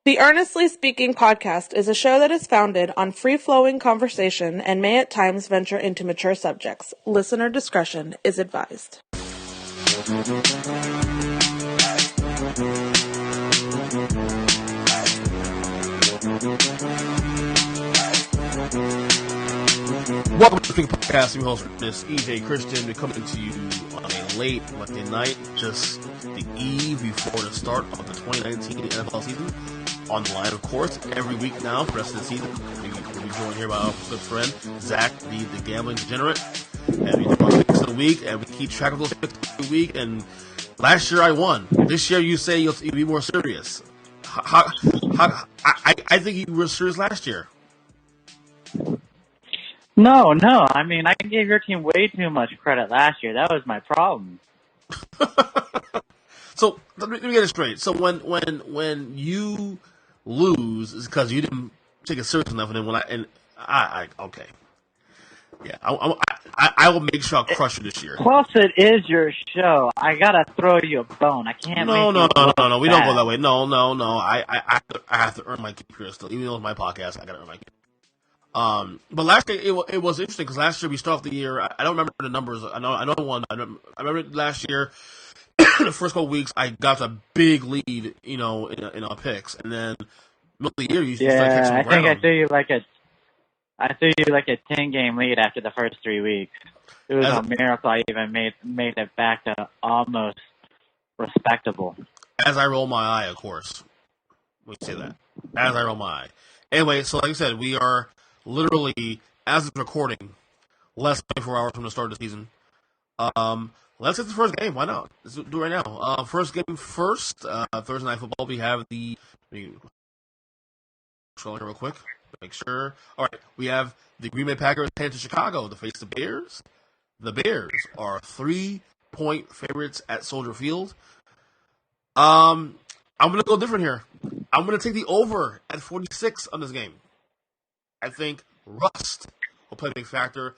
The Earnestly Speaking podcast is a show that is founded on free-flowing conversation and may at times venture into mature subjects. Listener discretion is advised. Welcome to the Speaking Podcast. I'm your host, this EJ Christian. We're coming to you on a late Monday night, just the eve before the start of the 2019 NFL season. On the line, of course, every week now for the rest of the season. We'll be joined here by our good friend, Zack The Gambling Degenerate. And we do our picks of the week, and we keep track of those picks of the week. And last year I won. This year you say you'll be more serious. I think you were serious last year. No. I mean, I gave your team way too much credit last year. That was my problem. So let me get it straight. So when you lose, it's because you didn't take it serious enough, and then okay, yeah, I will make sure I'll crush you this year. Plus, it is your show. I gotta throw you a bone. I can't. No. We don't go that way. No. I have to earn my keep here still, even though it's my podcast. I gotta earn my keep. But last year it was interesting because last year we started off the year. I don't remember the numbers. I know one. I remember last year. The first couple weeks, I got a big lead, in our picks, and then middle of the year, you started catching ground. I think I threw you like a 10-game lead after the first 3 weeks. It was a miracle I even made it back to almost respectable. As I roll my eye, of course. We say that. As I roll my eye. Anyway, so like I said, we are literally, as it's recording, less than 24 hours from the start of the season. Let's get the first game. Why not? Let's do it right now. First game first. Thursday Night Football. We have scroll here real quick. Make sure. All right. We have the Green Bay Packers heading to Chicago to face the Bears. The Bears are 3-point favorites at Soldier Field. I'm going to go different here. I'm going to take the over at 46 on this game. I think rust will play a big factor.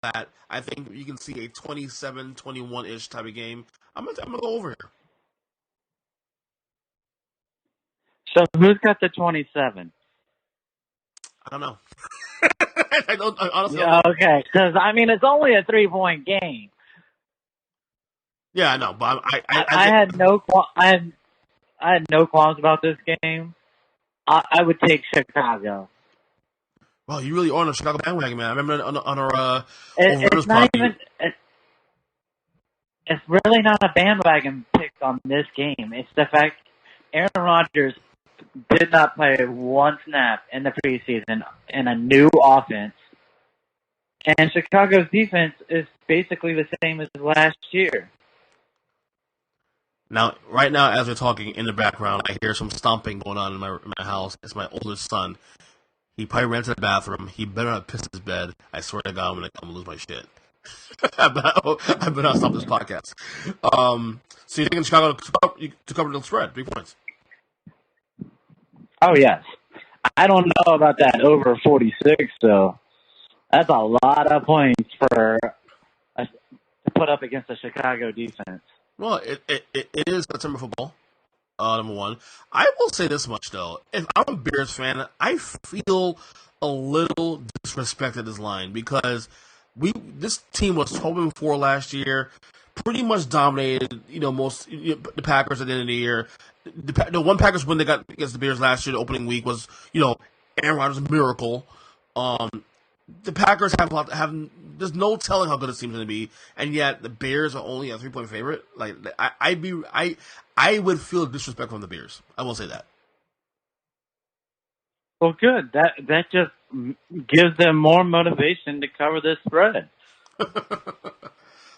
That I think you can see a 27-21-ish type of game. I'm gonna go over here. So who's got the 27? I don't know. I honestly don't know. Okay, because I mean it's only a 3-point game. Yeah, I know, but I had no qualms about this game. I would take Chicago. Well, you really are on a Chicago bandwagon, man. I remember on our it's not even. It's really not a bandwagon pick on this game. It's the fact Aaron Rodgers did not play one snap in the preseason in a new offense, and Chicago's defense is basically the same as last year. Now, right now, as we're talking in the background, I hear some stomping going on in my house. It's my oldest son. He probably ran to the bathroom. He better not piss his bed. I swear to God, I'm going to lose my shit. I better not stop this podcast. So you're thinking Chicago to cover the spread, 3 points? Oh, yes. I don't know about that over 46, though. That's a lot of points to put up against the Chicago defense. Well, it is September football. Number one. I will say this much, though. If I'm a Bears fan, I feel a little disrespected this line because this team was 12-4 last year, pretty much dominated, the Packers at the end of the year. The one Packers win they got against the Bears last year, the opening week, was, Aaron Rodgers' miracle. The Packers have there's no telling how good this team's going to be, and yet the Bears are only a 3-point favorite. Like I would feel disrespect from the Bears. I will say that. Well, good. That just gives them more motivation to cover this spread.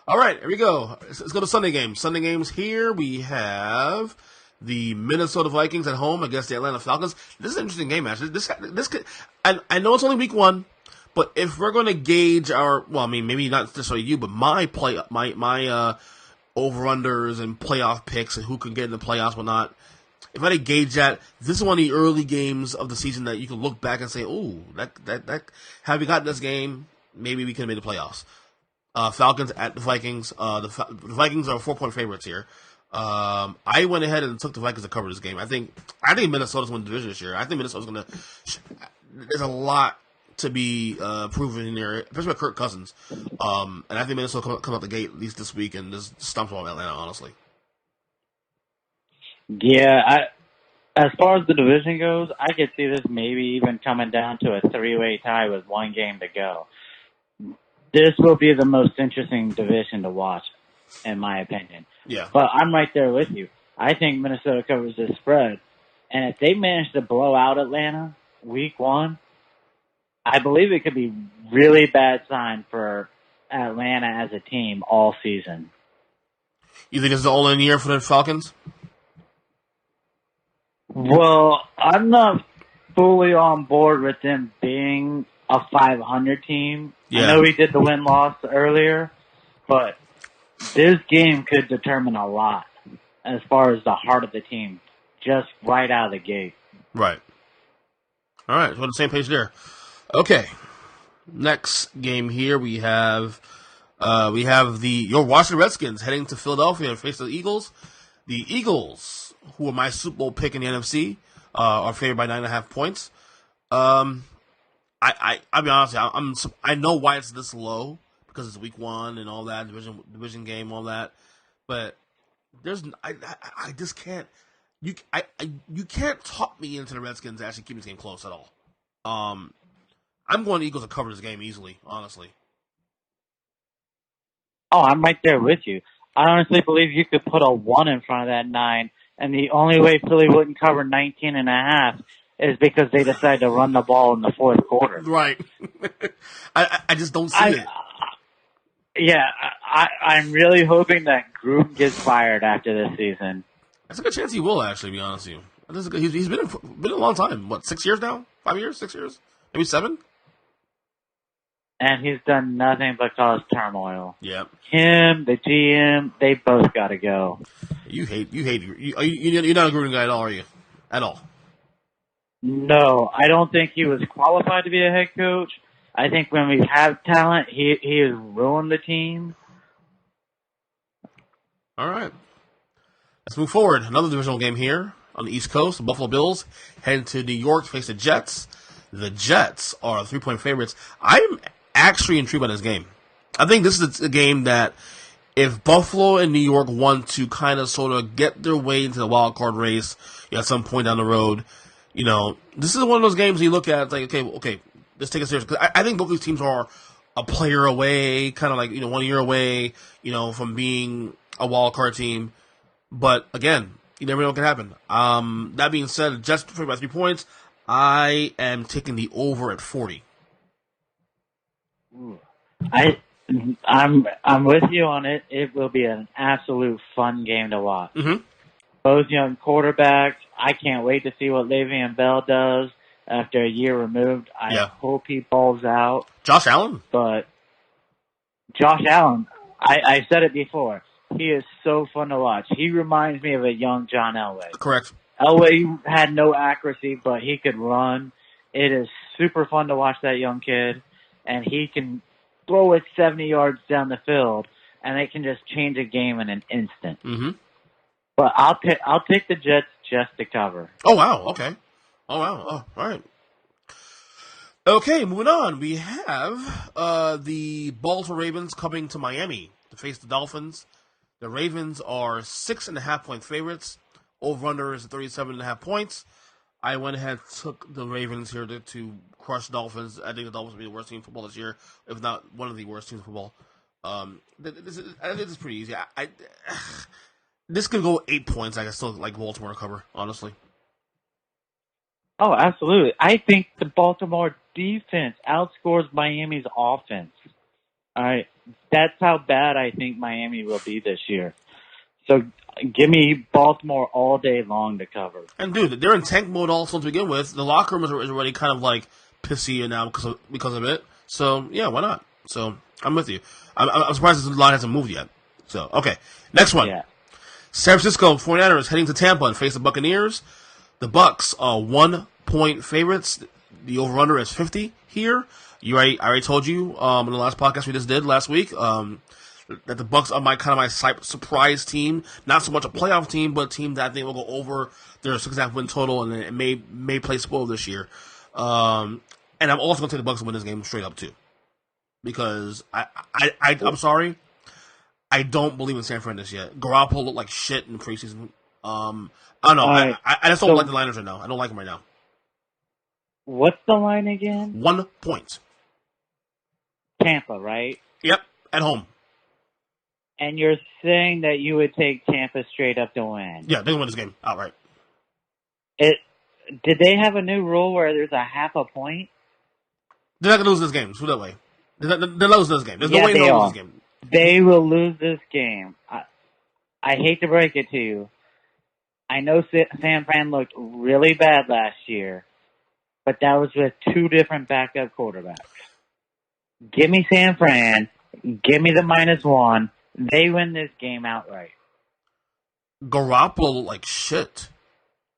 All right, here we go. Let's go to Sunday games. Sunday games here we have the Minnesota Vikings at home against the Atlanta Falcons. This is an interesting game, actually. This could. I know it's only week 1. But if we're going to gauge maybe not necessarily you, but my over-unders and playoff picks and who can get in the playoffs, whatnot, if I had to gauge that, this is one of the early games of the season that you can look back and say, "Ooh, that have we gotten this game? Maybe we could have made the playoffs." Falcons at the Vikings. The Vikings are 4-point favorites here. I went ahead and took the Vikings to cover this game. I think Minnesota's won the division this year. I think Minnesota's going to. There's a lot to be proven in there, especially with Kirk Cousins. And I think Minnesota comes out the gate at least this week and just stumps on Atlanta. Honestly. Yeah, as far as the division goes, I could see this maybe even coming down to a 3-way tie with one game to go. This will be the most interesting division to watch, in my opinion. Yeah. But I'm right there with you. I think Minnesota covers this spread. And if they manage to blow out Atlanta week 1, I believe it could be really bad sign for Atlanta as a team all season. You think it's the all-in year for the Falcons? Well, I'm not fully on board with them being a 500 team. Yeah. I know we did the win-loss earlier, but this game could determine a lot as far as the heart of the team, just right out of the gate. Right. All right, so we're on the same page there. Okay, next game here we have your Washington Redskins heading to Philadelphia to face the Eagles. The Eagles, who are my Super Bowl pick in the NFC, are favored by 9.5 points. I'll be honest, I know why it's this low because it's week 1 and all that division game, all that, but I just can't. You can't talk me into the Redskins actually keeping this game close at all. I'm going to Eagles to cover this game easily, honestly. Oh, I'm right there with you. I honestly believe you could put a 1 in front of that 9, and the only way Philly wouldn't cover 19.5 is because they decide to run the ball in the fourth quarter. Right. I just don't see it. Yeah, I'm really hoping that Gruden gets fired after this season. That's a good chance he will, actually, to be honest with you. He's been a long time. What, 6 years now? 5 years? 6 years? Maybe 7? And he's done nothing but cause turmoil. Yeah. Him, the GM, they both got to go. You're not a Gruden guy at all, are you? At all? No, I don't think he was qualified to be a head coach. I think when we have talent, he has ruined the team. All right. Let's move forward. Another divisional game here on the East Coast. The Buffalo Bills heading to New York to face the Jets. The Jets are 3-point favorites. I'm actually intrigued by this game. I think this is a game that if Buffalo and New York want to kind of sort of get their way into the wild card race at some point down the road, this is one of those games you look at, it's like, okay, let's take it serious. Because I think both these teams are a player away, kind of like, 1 year away, from being a wild card team. But again, you never know what can happen. That being said, Jets favored by 3 points. I am taking the over at 40. I'm with you on it. It will be an absolute fun game to watch. Mm-hmm. Both young quarterbacks. I can't wait to see what Le'Veon Bell does after a year removed. I hope he balls out. Josh Allen? But Josh Allen, I said it before. He is so fun to watch. He reminds me of a young John Elway. Correct. Elway had no accuracy, but he could run. It is super fun to watch that young kid, and he can throw it 70 yards down the field, and they can just change a game in an instant. Mm-hmm. But I'll take the Jets just to cover. Oh, wow. Okay. Oh, wow. Oh, all right. Okay, moving on. We have the Baltimore Ravens coming to Miami to face the Dolphins. The Ravens are 6.5-point favorites. Over-under is 37.5 points. I went ahead and took the Ravens here to crush the Dolphins. I think the Dolphins will be the worst team in football this year, if not one of the worst teams in football. I think this is pretty easy. This could go 8 points. I can still like Baltimore to cover, honestly. Oh, absolutely. I think the Baltimore defense outscores Miami's offense. All right. That's how bad I think Miami will be this year. So give me Baltimore all day long to cover. And, dude, they're in tank mode also to begin with. The locker room is already kind of, like, pissy now because of it. So, yeah, why not? So, I'm with you. I'm surprised this line hasn't moved yet. So, okay. Next one. Yeah. San Francisco 49ers heading to Tampa and face the Buccaneers. The Bucs are 1-point favorites. The over-under is 50 here. I already told you in the last podcast we just did last week. that the Bucks are my surprise team. Not so much a playoff team, but a team that I think will go over their 6.5 win total and may play spoiled this year. And I'm also going to take the Bucks to win this game straight up too, because I'm sorry, I don't believe in San Fran this yet. Garoppolo looked like shit in the preseason. I don't know. Right. I just don't like the Niners right now. I don't like them right now. What's the line again? 1 point. Tampa, right? Yep, at home. And you're saying that you would take Tampa straight up to win. Yeah, they can win this game outright. Did they have a new rule where there's a half a point? They're not going to lose this game. Put it that way. They're losing this game. There's no way they'll lose this game. They will lose this game. I hate to break it to you. I know San Fran looked really bad last year, but that was with 2 different backup quarterbacks. Give me San Fran. Give me the -1. They win this game outright. Garoppolo looked like shit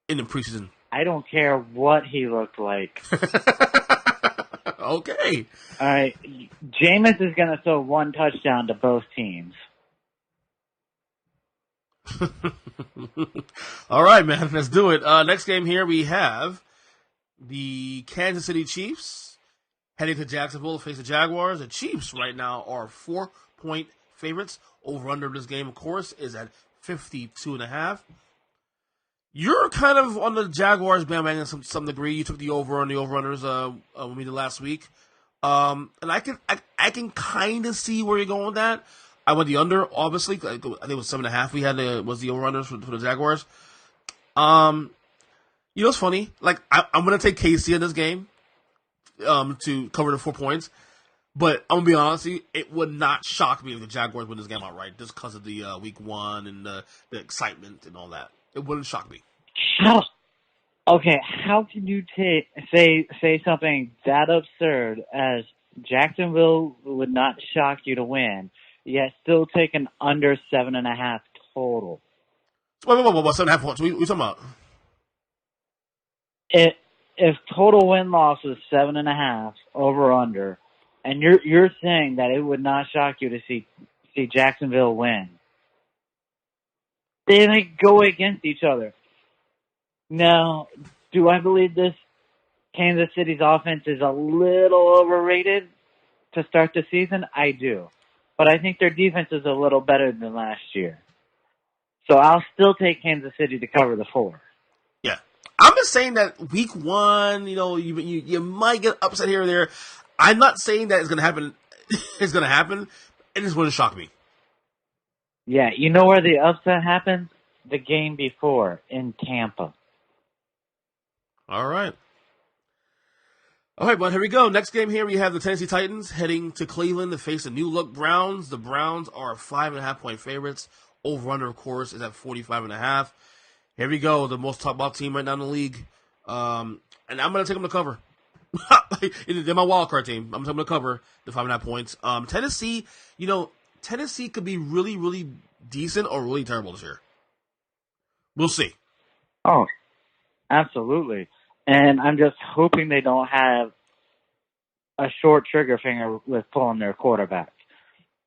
in the preseason. I don't care what he looked like. Okay. All right. Jameis is going to throw 1 touchdown to both teams. All right, man. Let's do it. Next game here we have the Kansas City Chiefs heading to Jacksonville to face the Jaguars. The Chiefs right now are 4-point favorites. Over-under this game, of course, is at 52.5. You're kind of on the Jaguars bandwagon to some degree. You took the over on the over-unders when we did last week. And I can kind of see where you're going with that. I went the under, obviously. I think it was 7.5. We had was the over-unders for the Jaguars. You know what's funny? Like, I'm going to take KC in this game to cover the 4 points. But I'm going to be honest with you, it would not shock me if the Jaguars win this game outright just because of the week 1 and the excitement and all that. It wouldn't shock me. How can you say something that absurd as Jacksonville would not shock you to win, yet still take an under 7.5 total? Wait, 7.5 points? What are you talking about? If total win-loss was 7.5 over/under, and you're saying that it would not shock you to see Jacksonville win, they go against each other. Now, do I believe this Kansas City's offense is a little overrated to start the season? I do. But I think their defense is a little better than last year. So I'll still take Kansas City to cover the 4. Yeah. I'm just saying that week 1, you might get upset here or there. I'm not saying that it's going to happen. It's going to happen. It just wouldn't shock me. Yeah, you know where the upset happens? The game before in Tampa. All right, bud, here we go. Next game here, we have the Tennessee Titans heading to Cleveland to face the new-look Browns. The Browns are 5.5-point favorites. Over-under, of course, is at 45.5. Here we go, the most talked-about team right now in the league. And I'm going to take them to cover. They're my wild card team. I'm going to cover the 5.5 points. Tennessee, Tennessee could be really, really decent or really terrible this year. We'll see. Oh, absolutely. And I'm just hoping they don't have a short trigger finger with pulling their quarterback.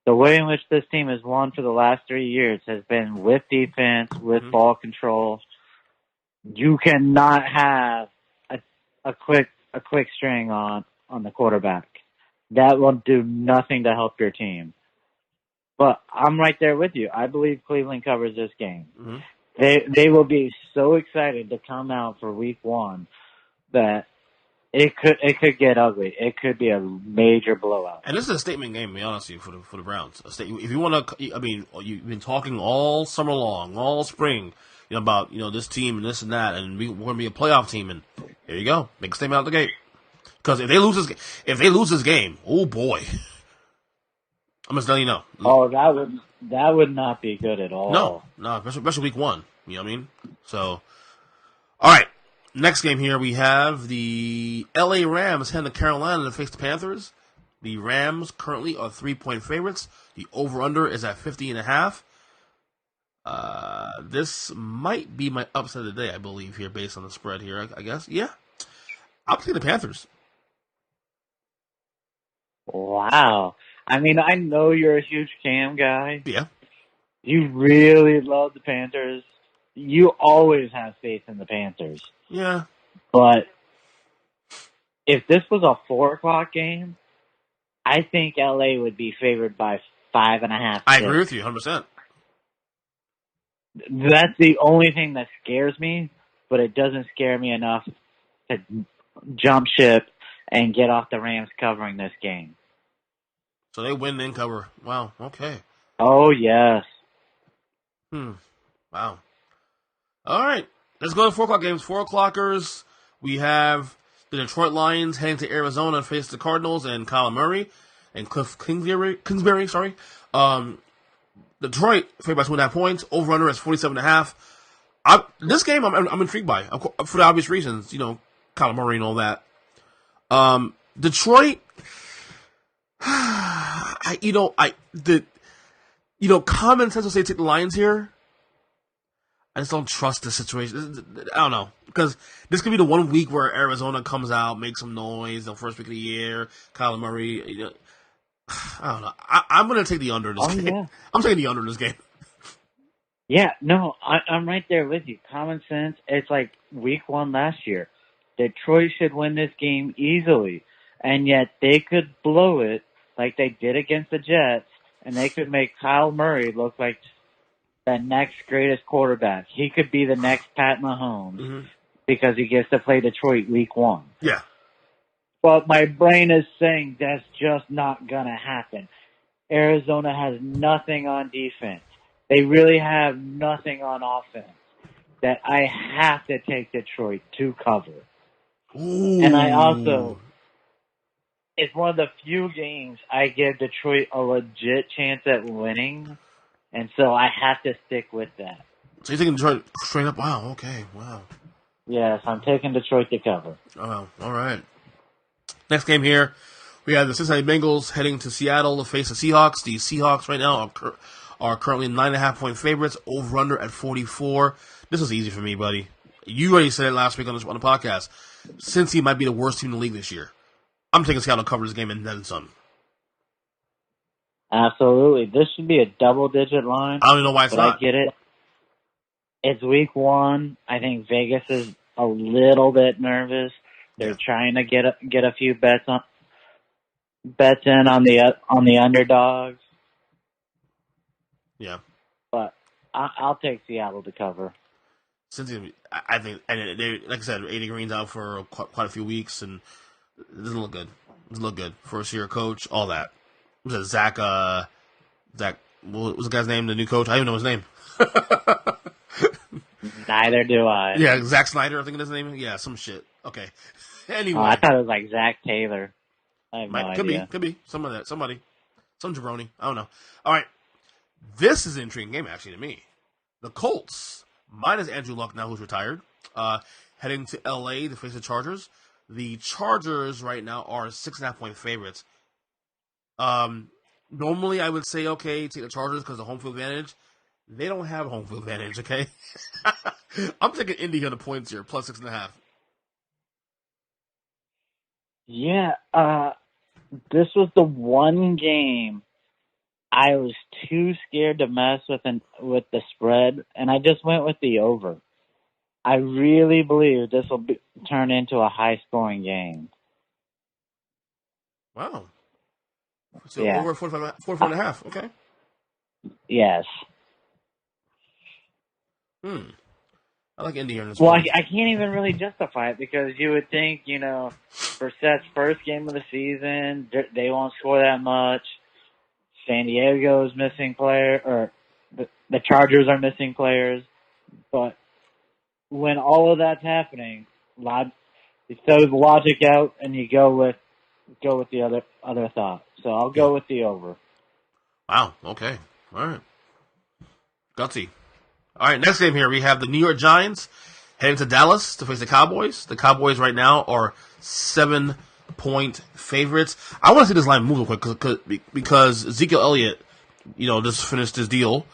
The way in which this team has won for the last 3 years has been with defense, with ball control. You cannot have a quick string on the quarterback. That will do nothing to help your team. But I'm right there with you. I believe Cleveland covers this game. Mm-hmm. They will be so excited to come out for week 1 that it could get ugly. It could be a major blowout. And this is a statement game, to be honest with you, for the Browns. If you want to, you've been talking all summer long, all spring, about this team and this and that, and we're going to be a playoff team. And here you go, make a statement out the gate. Because if they lose this game, oh boy, I'm just letting you know. Oh, that would not be good at all. No, especially week 1. You know what I mean? So, all right. Next game here, we have the LA Rams heading to Carolina to face the Panthers. The Rams currently are 3-point favorites. The over-under is at 50.5. This might be my upset of the day, I believe, here, based on the spread here, I guess. Yeah. I'll take the Panthers. Wow. I mean, I know you're a huge Cam guy. Yeah. You really love the Panthers. You always have faith in the Panthers. Yeah. But if this was a 4:00 game, I think LA would be favored by 5.5. I agree with you 100%. That's the only thing that scares me, but it doesn't scare me enough to jump ship and get off the Rams covering this game. So they win and cover. Wow. Okay. Oh, yes. Wow. All right. Let's go to 4:00 games. 4:00ers. We have the Detroit Lions heading to Arizona and face the Cardinals and Kyler Murray and Cliff Kingsbury. Sorry. Detroit favored by 2.5 points. Over under is 47.5. This game I'm intrigued by for the obvious reasons. Kyler Murray and all that. Detroit. Common sense will say take the Lions here. I just don't trust the situation. I don't know. Because this could be the 1 week where Arizona comes out, makes some noise, the first week of the year, Kyler Murray. I don't know. I'm going to take the under in this game. Yeah. I'm taking the under in this game. Yeah, no, I'm right there with you. Common sense. It's like week 1 last year. Detroit should win this game easily. And yet they could blow it like they did against the Jets, and they could make Kyle Murray look like the next greatest quarterback. He could be the next Pat Mahomes because he gets to play Detroit week 1. Yeah. But my brain is saying that's just not going to happen. Arizona has nothing on defense. They really have nothing on offense. That I have to take Detroit to cover. Ooh. And I also, it's one of the few games I give Detroit a legit chance at winning. And so I have to stick with that. So you're taking Detroit straight up? Wow, okay, wow. Yes, I'm taking Detroit to cover. Oh, all right. Next game here, we have the Cincinnati Bengals heading to Seattle to face the Seahawks. The Seahawks right now are currently 9.5-point favorites, over-under at 44. This was easy for me, buddy. You already said it last week on the podcast. Cincy might be the worst team in the league this year. I'm taking Seattle to cover this game and then some. Absolutely. This should be a double-digit line. I don't even know why it's not. I get it. It's week 1. I think Vegas is a little bit nervous. They're trying to get a few bets in on the underdogs. Yeah. But I'll take Seattle to cover. Cincy, I think, and they, like I said, AD Green's out for quite a few weeks, and it doesn't look good. It doesn't look good. First-year coach, all that. Was it Zach, what was the guy's name, the new coach? I don't even know his name. Neither do I. Yeah, Zach Snyder, I think that's his name. Yeah, some shit. Okay. Anyway. Oh, I thought it was like Zach Taylor. I have no idea. Could be. Some jabroni. I don't know. All right. This is an intriguing game, actually, to me. The Colts, minus Andrew Luck now, who's retired, heading to L.A. to face the Chargers. The Chargers right now are 6.5-point favorites. Normally I would say, okay, take the Chargers because of home field advantage. They don't have home field advantage, okay? I'm taking Indy on the points here, plus 6.5. Yeah, this was the one game I was too scared to mess with the spread, and I just went with the over. I really believe this will turn into a high-scoring game. Wow. So over 44.5, okay. Yes. I like Indy here in this Well, one. I can't even really justify it because you would think, Brissett's first game of the season, they won't score that much. San Diego's missing player, or the Chargers are missing players. But when all of that's happening, you throw the logic out and you go with the other thought. So I'll go with the over. Wow. Okay. All right. Gutsy. All right. Next game here, we have the New York Giants heading to Dallas to face the Cowboys. The Cowboys right now are 7-point favorites. I want to see this line move real quick because Ezekiel Elliott, just finished his deal,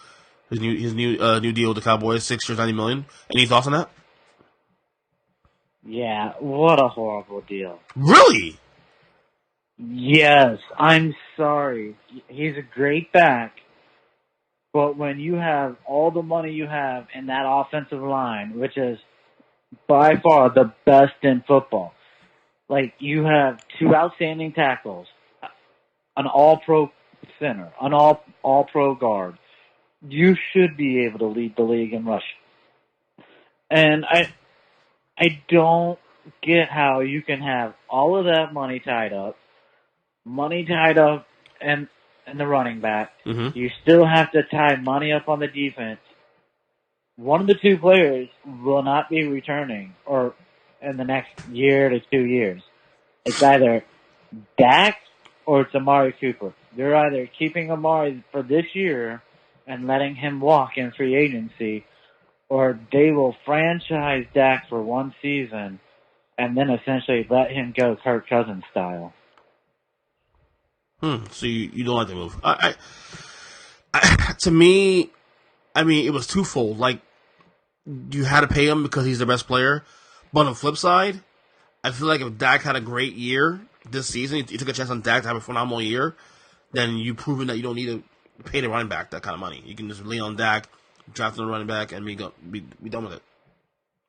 his new deal with the Cowboys, 6 years, $90 million. Any thoughts on that? Yeah. What a horrible deal. Really? Yes, I'm sorry. He's a great back, but when you have all the money you have in that offensive line, which is by far the best in football, like you have two outstanding tackles, an all-pro center, an all-pro guard, you should be able to lead the league in rushing. And I don't get how you can have all of that money tied up and the running back. Mm-hmm. You still have to tie money up on the defense. One of the two players will not be returning or in the next year to 2 years. It's either Dak or it's Amari Cooper. They're either keeping Amari for this year and letting him walk in free agency, or they will franchise Dak for one season and then essentially let him go Kirk Cousins style. So you don't like the move? To me, I mean, it was twofold. Like, you had to pay him because he's the best player. But on the flip side, I feel like if Dak had a great year this season, you took a chance on Dak to have a phenomenal year, then you've proven that you don't need to pay the running back that kind of money. You can just lean on Dak, draft the running back, and be done with it.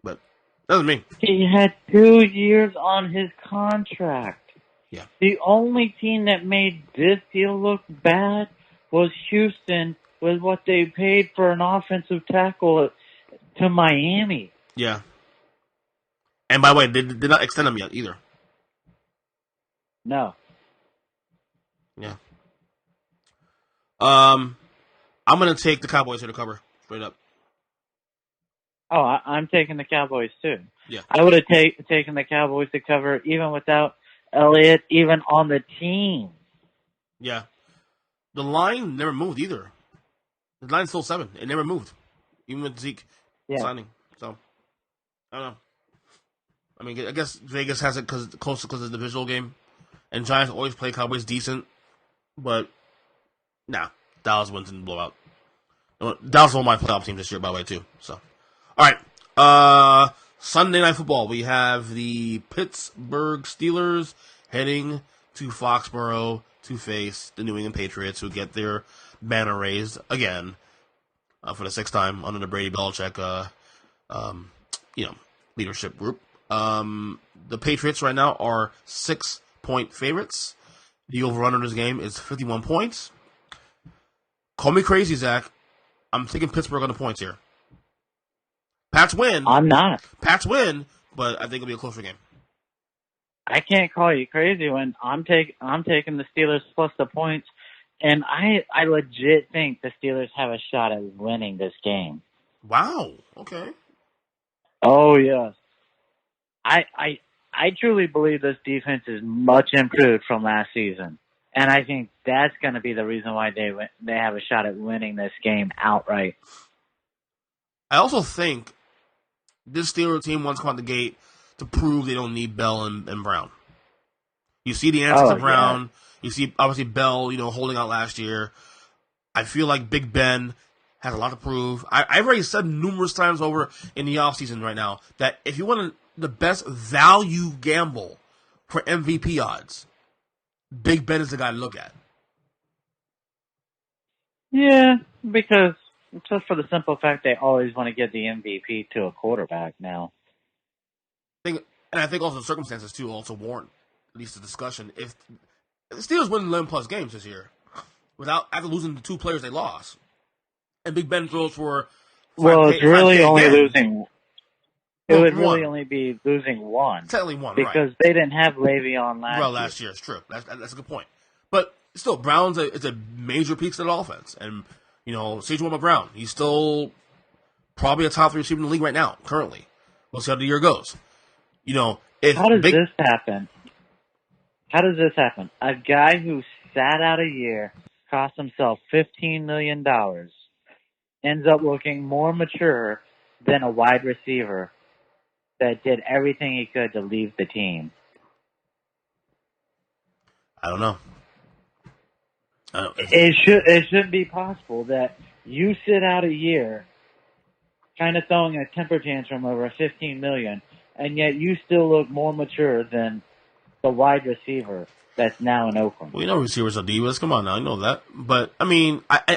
But that doesn't mean. He had 2 years on his contract. Yeah. The only team that made this deal look bad was Houston with what they paid for an offensive tackle to Miami. Yeah. And by the way, they did not extend him yet either. No. Yeah. I'm going to take the Cowboys here to cover, straight up. Oh, I'm taking the Cowboys too. Yeah. I would have taken the Cowboys to cover even without Elliott even on the team. Yeah. The line never moved either. The line's still 7. It never moved. Even with Zeke signing. So, I don't know. I mean, I guess Vegas has it close because of the divisional game. And Giants always play Cowboys decent. But, nah. Dallas wins in the blowout. Dallas is one of my playoff teams this year, by the way, too. So, all right. Sunday Night Football. We have the Pittsburgh Steelers heading to Foxborough to face the New England Patriots, who get their banner raised again for the 6th time under the Brady Belichick, leadership group. The Patriots right now are 6-point favorites. The over-under in this game is 51 points. Call me crazy, Zach. I'm taking Pittsburgh on the points here. Pats win. I'm not. Pats win, but I think it'll be a closer game. I can't call you crazy when I'm taking the Steelers plus the points, and I legit think the Steelers have a shot at winning this game. Wow. Okay. Oh yes. I truly believe this defense is much improved from last season, and I think that's going to be the reason why they have a shot at winning this game outright. I also think this Steelers team wants to come out the gate to prove they don't need Bell and Brown. You see the answers to Brown. Yeah. You see, obviously, Bell, holding out last year. I feel like Big Ben has a lot to prove. I've already said numerous times over in the offseason right now that if you want the best value gamble for MVP odds, Big Ben is the guy to look at. Yeah, because just for the simple fact they always want to give the MVP to a quarterback now. And I think also the circumstances, too, also warrant at least a discussion. If the Steelers win 11-plus games this year after losing the 2 players they lost, and Big Ben throws for it's really only losing. It would really only be losing 1. Technically 1, because they didn't have Le'Veon last year. Well, last year, it's true. That's a good point. But still, Brown's it's a major piece of the offense. And, Saquon McBrown, he's still probably a top 3 receiver in the league right now, currently. We'll see how the year goes. How does this happen? How does this happen? A guy who sat out a year, cost himself $15 million, ends up looking more mature than a wide receiver that did everything he could to leave the team. I don't know. It should be possible that you sit out a year, kind of throwing a temper tantrum over $15 million, and yet you still look more mature than the wide receiver that's now in Oakland. Well, you know receivers are divas. Come on now, you know that. But, I mean,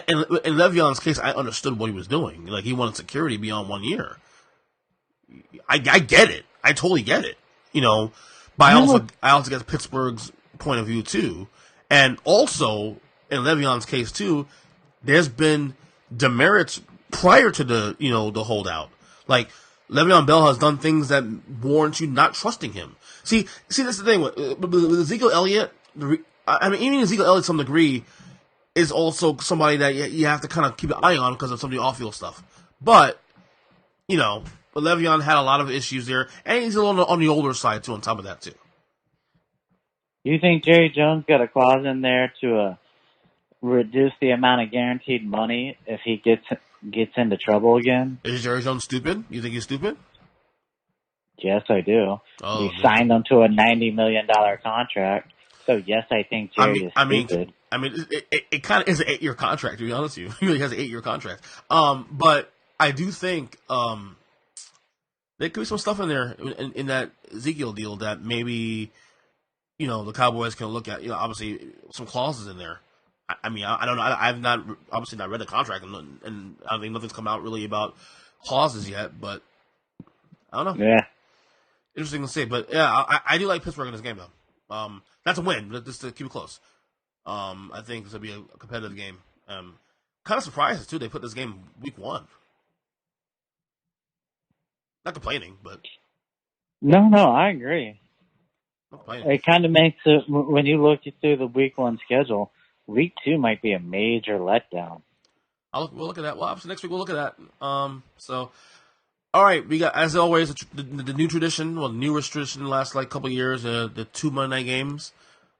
in Le'Veon's case, I understood what he was doing. Like, he wanted security beyond 1 year. I get it. I totally get it. You know, but I also get Pittsburgh's point of view, too. And also, in Le'Veon's case, too, there's been demerits prior to the holdout. Like, Le'Veon Bell has done things that warrant you not trusting him. See, that's the thing with Ezekiel Elliott. Even Ezekiel Elliott, to some degree, is also somebody that you have to kind of keep an eye on because of some of the off-field stuff. But Le'Veon had a lot of issues there, and he's a little on the older side too. On top of that, too. You think Jerry Jones got a clause in there to reduce the amount of guaranteed money if he gets into trouble again? Is Jerry Jones stupid? You think he's stupid? Yes, I do. Oh, he signed him to a $90 million contract. So, yes, I think Jerry is stupid. It kind of is an 8-year contract, to be honest with you. He really has an 8-year contract. But I do think there could be some stuff in there in that Ezekiel deal that maybe, the Cowboys can look at. Obviously, some clauses in there. I don't know. I've not read the contract, and I think nothing's come out really about clauses yet. But I don't know. Yeah, interesting to see. But yeah, I do like Pittsburgh in this game though. That's a win. Just to keep it close. I think this will be a competitive game. Kind of surprises too. They put this game week 1. Not complaining, but no, I agree. It kind of makes it when you look through the week 1 schedule. Week 2 might be a major letdown. We'll look at that. Well, obviously next week we'll look at that. So, all right, we got, as always, the new tradition, the newest tradition the last couple of years, the 2 Monday night games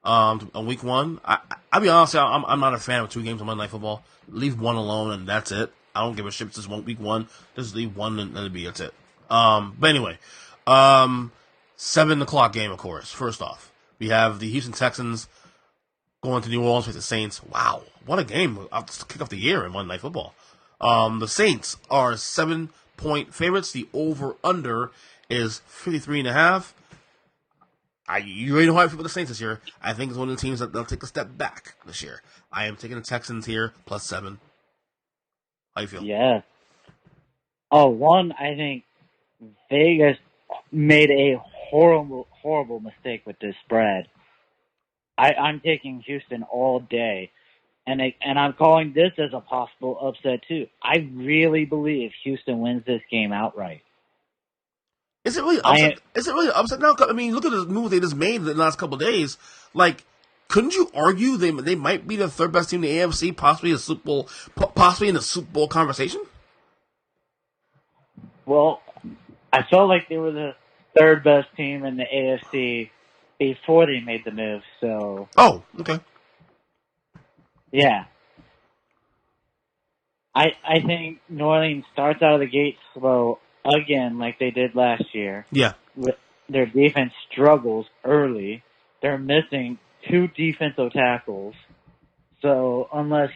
on week 1. I'll be honest, I'm not a fan of 2 games on Monday Night Football. Leave 1 alone, and that's it. I don't give a shit if it's just week 1. Just leave 1 and that's it. But anyway, 7 o'clock game, of course. First off, we have the Houston Texans going to New Orleans with the Saints. Wow, what a game to kick off the year in Monday Night Football. The Saints are 7-point favorites. The over-under is 53.5. You already know how I feel about the Saints this year. I think it's one of the teams that they'll take a step back this year. I am taking the Texans here, plus 7. How you feel? Yeah. I think Vegas made a horrible mistake with this spread. I'm taking Houston all day, and I'm calling this as a possible upset too. I really believe Houston wins this game outright. Is it really upset? Is it really upset now? I mean, look at the move they just made in the last couple of days. Like, couldn't you argue they might be the 3rd best team in the AFC, possibly in the Super Bowl conversation? Well, I felt like they were the 3rd best team in the AFC before they made the move. So. Oh, okay. Yeah. I think New Orleans starts out of the gate slow again, like they did last year. Yeah. Their defense struggles early. They're missing 2 defensive tackles. So unless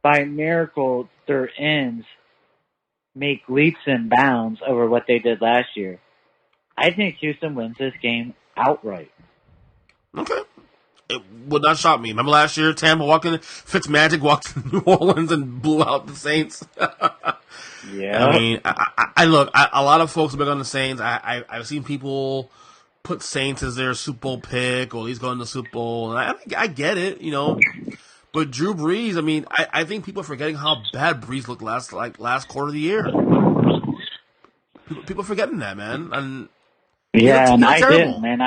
by miracle their ends make leaps and bounds over what they did last year, I think Houston wins this game outright. Okay. It would not shock me. Remember last year, Fitzmagic walked to New Orleans and blew out the Saints? Yeah. I mean, I look, a lot of folks are big on the Saints. I've seen people put Saints as their Super Bowl pick, or he's going to the Super Bowl. And I get it, But Drew Brees, I mean, I think people are forgetting how bad Brees looked last quarter of the year. People are forgetting that, man. And I didn't, man.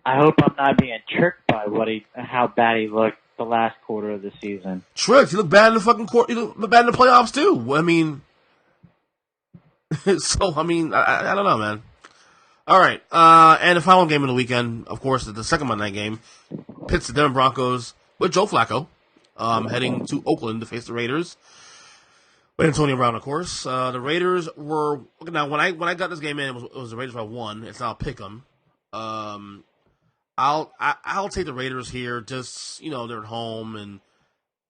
I hope I'm not being tricked by how bad he looked the last quarter of the season. Tricked? He looked bad in the fucking quarter. He looked bad in the playoffs too. I mean, I don't know, man. All right, and the final game of the weekend, of course, is the second Monday night game. Pits the Denver Broncos with Joe Flacco, heading to Oakland to face the Raiders. With Antonio Brown, of course. The Raiders were now when I got this game in, it was the Raiders by 1. It's now pick 'em. I'll take the Raiders here. Just they're at home, and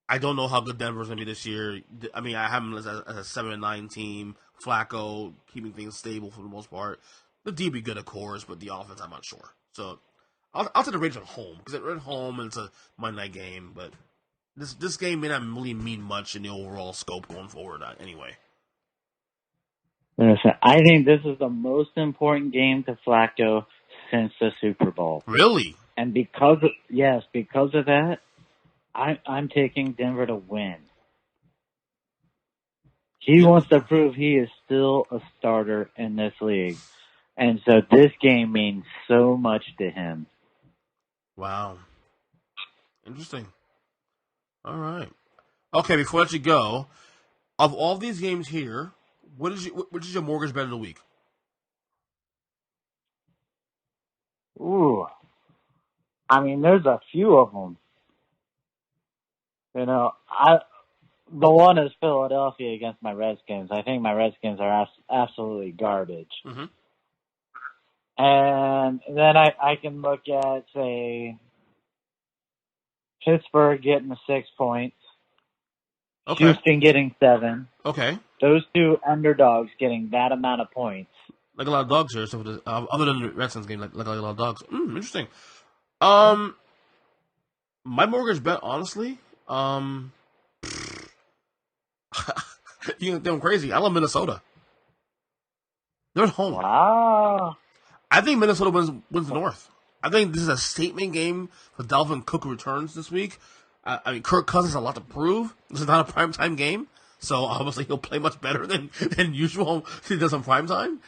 I don't know how good Denver's gonna be this year. I mean, I have them as a 7-9 team. Flacco keeping things stable for the most part. The D be good, of course, but the offense I'm not sure. So I'll take the Raiders at home because they're at home and it's a Monday night game. But this game may not really mean much in the overall scope going forward. Anyway. Listen, I think this is the most important game to Flacco since the Super Bowl. Really? And because of that, I'm taking Denver to win. He wants to prove he is still a starter in this league. And so this game means so much to him. Wow. Interesting. All right. Okay, before I let you go, of all these games here, which is your mortgage bet of the week? Ooh. I mean, there's a few of them. You know, the one is Philadelphia against my Redskins. I think my Redskins are absolutely garbage. Mm-hmm. And then I can look at, say, Pittsburgh getting 6 points. Okay. Houston getting 7. Okay. Those two underdogs getting that amount of points. Like a lot of dogs here, so other than the Redskins game, like a lot of dogs. Interesting. My mortgage bet, honestly, you can think I'm crazy. I love Minnesota. They're at home. Wow. I think Minnesota wins the North. I think this is a statement game for Dalvin Cook returns this week. I mean, Kirk Cousins has a lot to prove. This is not a primetime game, so obviously he'll play much better than usual he does on primetime.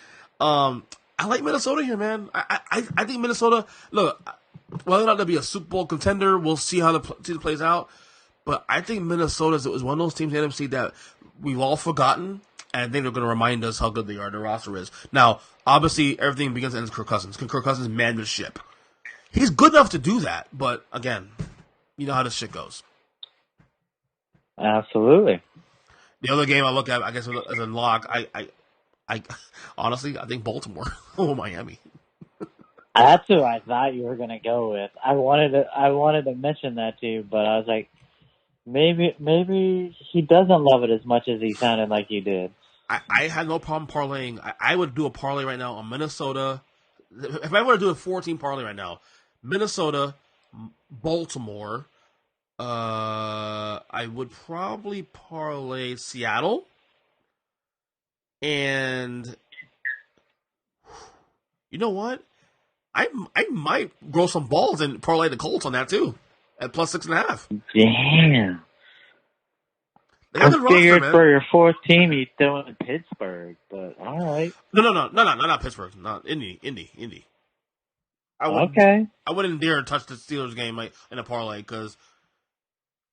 I like Minnesota here, man. I think Minnesota, look, whether or not they'll be a Super Bowl contender, we'll see how the season plays out. But I think Minnesota is one of those teams in the NFC that we've all forgotten, and I think they're going to remind us how good they are, their roster is. Now, obviously, everything begins and ends with Kirk Cousins. Can Kirk Cousins man the ship? He's good enough to do that, but again, you know how this shit goes. Absolutely. The other game I look at, I guess, as a lock, I honestly, I think Baltimore or Miami. That's who I thought you were going to go with. I wanted to mention that to you, but I was like, maybe he doesn't love it as much as he sounded like he did. I had no problem parlaying. I would do a parlay right now on Minnesota. If I were to do a 14 parlay right now, Minnesota, Baltimore, I would probably parlay Seattle, and you know what? I might grow some balls and parlay the Colts on that too at plus 6.5. Damn. They got the roster, figured man. For your fourth team, you'd throw in Pittsburgh, but all right. No, not Pittsburgh. Not Indy. I wouldn't dare touch the Steelers game in a parlay because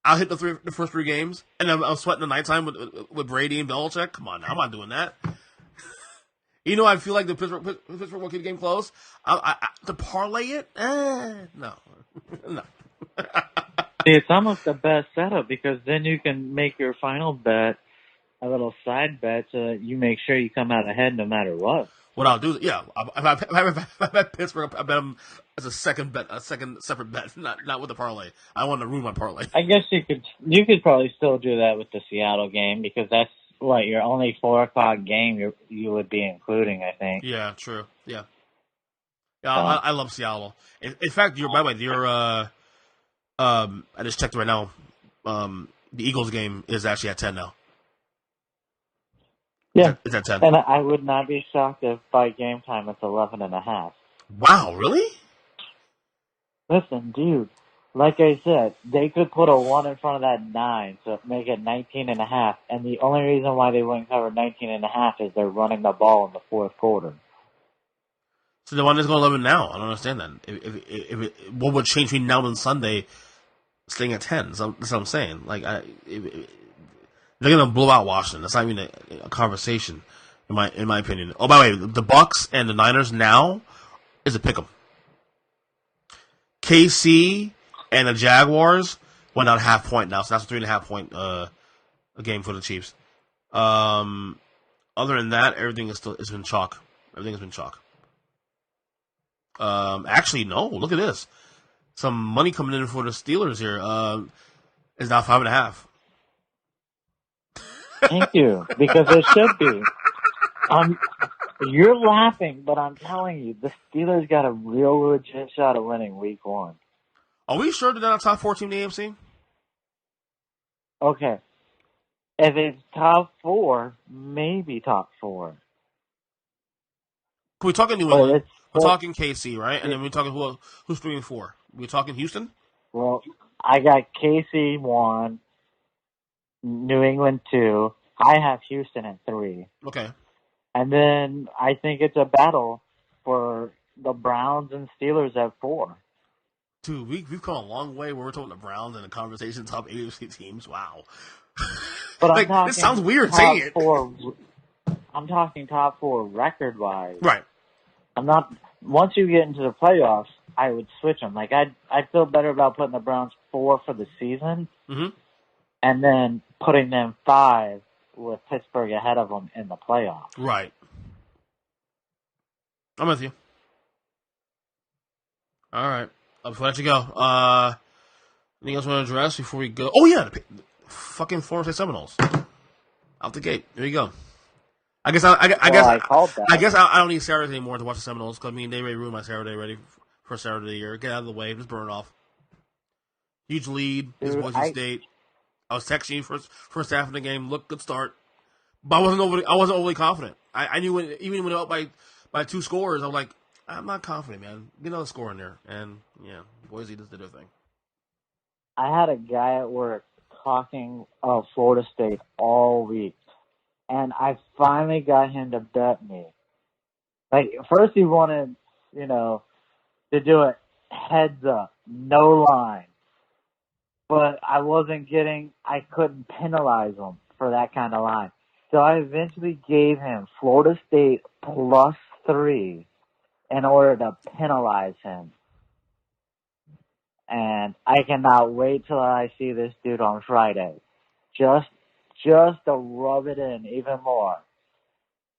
I'll hit the first 3 games and I'm sweating the nighttime with Brady and Belichick. Come on, now, I'm not doing that. You know, I feel like the Pittsburgh will keep the game close. To parlay it, no. It's almost the best setup because then you can make your final bet a little side bet so that you make sure you come out ahead no matter what. What I'll do, yeah, if I bet Pittsburgh, I bet them as a second separate bet, not with the parlay. I want to ruin my parlay. I guess you could probably still do that with the Seattle game because that's your only 4:00 game you would be including, I think. Yeah, true. Yeah. I love Seattle. In fact, by the way, I just checked right now. The Eagles game is actually at 10 now. Yeah, it's at 10. And I would not be shocked if by game time it's 11.5. Wow, really? Listen, dude. Like I said, they could put a 1 in front of that 9, so make it 19.5. And the only reason why they wouldn't cover 19.5 is they're running the ball in the fourth quarter. So the one is going to 11 now. I don't understand that. What would change between now and Sunday staying at 10? That's what I'm saying. Like, they're going to blow out Washington. That's not even a conversation, in my opinion. Oh, by the way, the Bucks and the Niners now is a pick'em. KC and the Jaguars went out 0.5 point now, so that's a 3.5 point a game for the Chiefs. Other than that, everything it's been chalk. Everything has been chalk. Actually, no. Look at this. Some money coming in for the Steelers here. Is now 5.5. Thank you, because it should be. You're laughing, but I'm telling you, the Steelers got a real legit shot of winning Week 1. Are we sure they're not a top 4 team in the AFC? Okay. If it's top 4, maybe top 4. We're talking New But England. it's We're talking KC, right? And then we're talking who's 3 and 4. We're talking Houston? Well, I got KC 1, New England 2. I have Houston at 3. Okay. And then I think it's a battle for the Browns and Steelers at 4. Dude, we've come a long way where we're talking the Browns and the conversation top AFC teams. Wow. But like, I'm talking this sounds weird saying it. I'm talking top 4 record-wise. Right. I'm not. Once you get into the playoffs, I would switch them. Like I'd feel better about putting the Browns 4 for the season, and then putting them 5 with Pittsburgh ahead of them in the playoffs. Right. I'm with you. All right. Before I let you go, anything else you want to address before we go? Oh yeah, the fucking Florida State Seminoles out the gate. There you go. I guess I don't need Saturday anymore to watch the Seminoles because they already ruined my Saturday already for Saturday of the year. Get out of the way, just burn it off. Huge lead against Boise State. I was texting you first half of the game. Look, good start, but I wasn't overly confident. I knew even when it up by 2 scores, I was like, I'm not confident, man. Get another score in there, and yeah, Boise just did their thing. I had a guy at work talking of Florida State all week. And I finally got him to bet me. Like, first he wanted, to do it heads up, no line. But I couldn't penalize him for that kind of line. So I eventually gave him Florida State +3 in order to penalize him. And I cannot wait till I see this dude on Friday. Just to rub it in even more.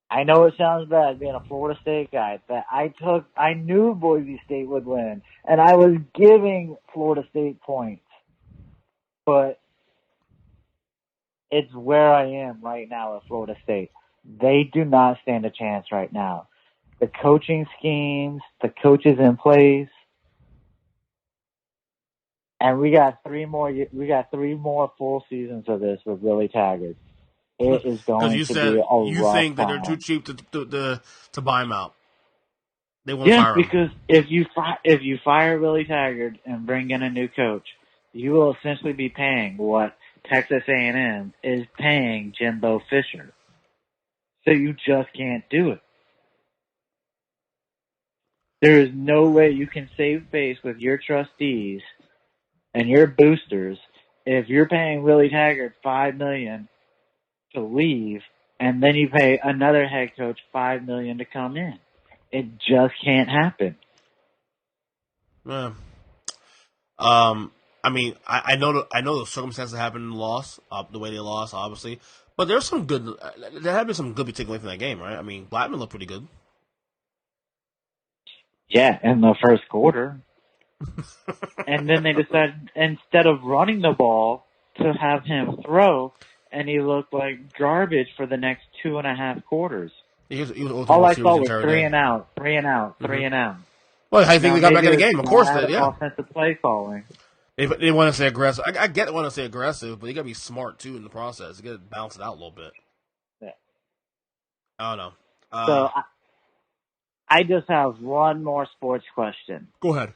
I know it sounds bad being a Florida State guy, but I knew Boise State would win, and I was giving Florida State points. But it's where I am right now at Florida State. They do not stand a chance right now. The coaching schemes, the coaches in place, and we got 3 more full seasons of this with Willie Taggart. It is going to be a rough you think that they're too cheap to buy him out. They won't fire him. Because if you fire Willie Taggart and bring in a new coach, you will essentially be paying what Texas A&M is paying Jimbo Fisher. So you just can't do it. There is no way you can save face with your trustees and your boosters if you're paying Willie Taggart $5 million to leave, and then you pay another head coach $5 million to come in. It just can't happen. Yeah. I know the circumstances that happened in the loss, the way they lost, obviously, but there's some good. There had been some good be taken away from that game, right? I mean, Blackman looked pretty good. Yeah, in the first quarter. And then they decided, instead of running the ball, to have him throw, and he looked like garbage for the next 2.5 quarters. He was all I saw was 3 and out. Well, I think they got back in the game. Of course, offensive play calling. They want to say aggressive. I get they want to say aggressive, but you got to be smart too in the process. You got to balance it out a little bit. Yeah. I don't know. So I just have one more sports question. Go ahead.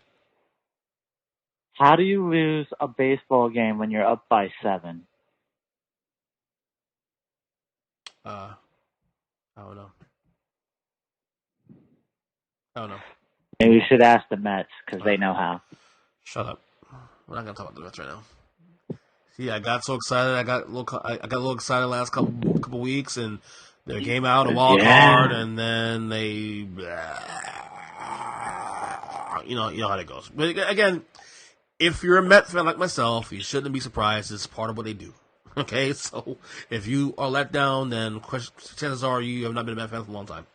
How do you lose a baseball game when you're up by 7? I don't know. Maybe we should ask the Mets because they know how. Shut up. We're not gonna talk about the Mets right now. See, I got so excited. I got a little excited last couple weeks, and their game out a wild card, and then they, you know how that goes. But again, if you're a Met fan like myself, you shouldn't be surprised. It's part of what they do. Okay, so if you are let down, then chances are you have not been a Met fan for a long time.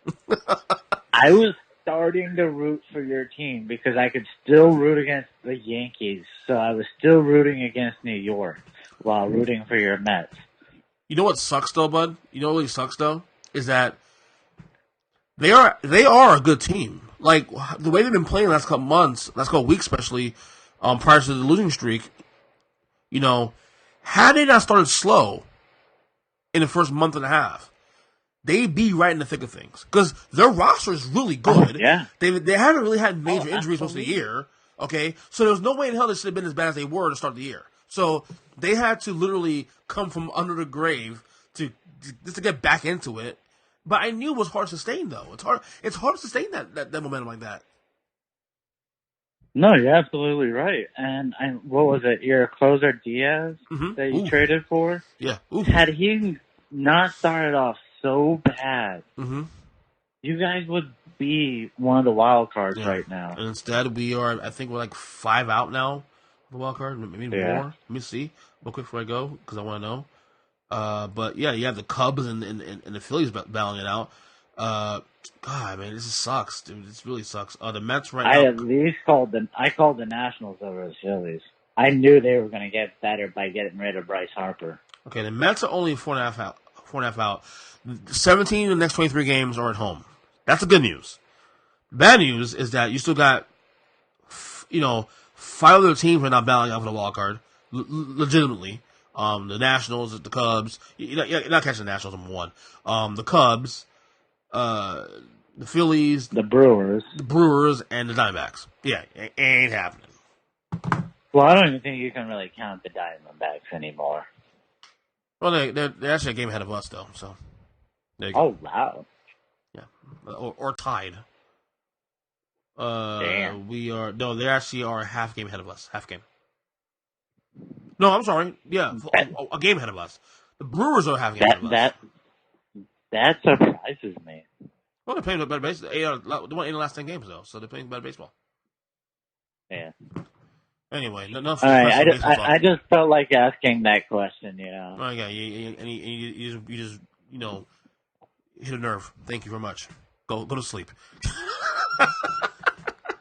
I was starting to root for your team because I could still root against the Yankees, so I was still rooting against New York while rooting for your Mets. You know what sucks though, bud? You know what really sucks though? Is that They are a good team. Like, the way they've been playing the last couple months, last couple weeks especially, prior to the losing streak, you know, had they not started slow in the first month and a half, they'd be right in the thick of things. Because their roster is really good. Yeah. They haven't really had major injuries most of the year. Okay? So there's no way in hell they should have been as bad as they were to start the year. So they had to literally come from under the grave just to get back into it. But I knew it was hard to sustain, though. It's hard to sustain that momentum like that. No, you're absolutely right. And what was it? Your closer Diaz that you traded for? Yeah. Had he not started off so bad, you guys would be one of the wild cards right now. And instead, I think we're like 5 out now, the wild card, maybe more. Let me see real quick before I go, because I want to know. But yeah, you have the Cubs and the Phillies battling it out. God, man, this just sucks, dude. This really sucks. The Mets right now. I at least called the Nationals over the Phillies. I knew they were going to get better by getting rid of Bryce Harper. Okay, the Mets are only 4.5 out. 17 of the next 23 games are at home. That's the good news. Bad news is that you still got, 5 other teams are not battling out for the wild card, legitimately. The Nationals, the Cubs. You're not catching the Nationals number one. The Cubs, the Phillies, the Brewers, and the Diamondbacks. Yeah, it ain't happening. Well, I don't even think you can really count the Diamondbacks anymore. Well, they're actually a game ahead of us, though. So, there you go. Oh wow. Yeah, or tied. Damn. They actually are a half game ahead of us. Half game. No, I'm sorry. Yeah, a game ahead of us. The Brewers are a half game ahead of us. That surprises me. Well, they're playing better baseball. They won 8 of the last 10 games, though, so they're playing better baseball. Yeah. Anyway, all right. I just felt like asking that question. Oh yeah, you just hit a nerve. Thank you very much. Go to sleep.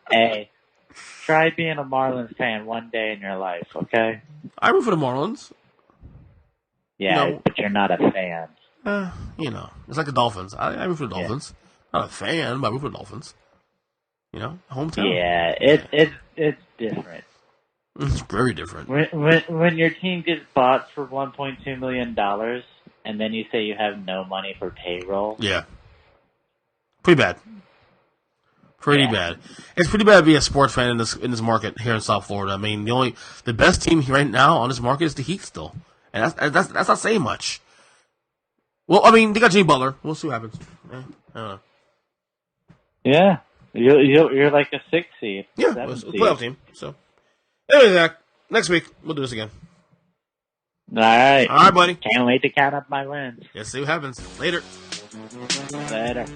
Hey, try being a Marlins fan one day in your life, okay? I root for the Marlins. Yeah, but you're not a fan. It's like the Dolphins. I root for the Dolphins. Not a fan, but I root for the Dolphins. Hometown. Yeah, it's different. It's very different. When your team gets bought for $1.2 million, and then you say you have no money for payroll. Yeah. Pretty bad. Pretty bad. It's pretty bad to be a sports fan in this market here in South Florida. I mean, the best team right now on this market is the Heat still, and that's not saying much. Well, I mean, they got Jimmy Butler. We'll see what happens. I don't know. Yeah, you're like a 6 seed. Yeah, it's a playoff team. So, anyway, Zach, next week we'll do this again. All right, buddy. Can't wait to count up my wins. Let's see what happens later. Later.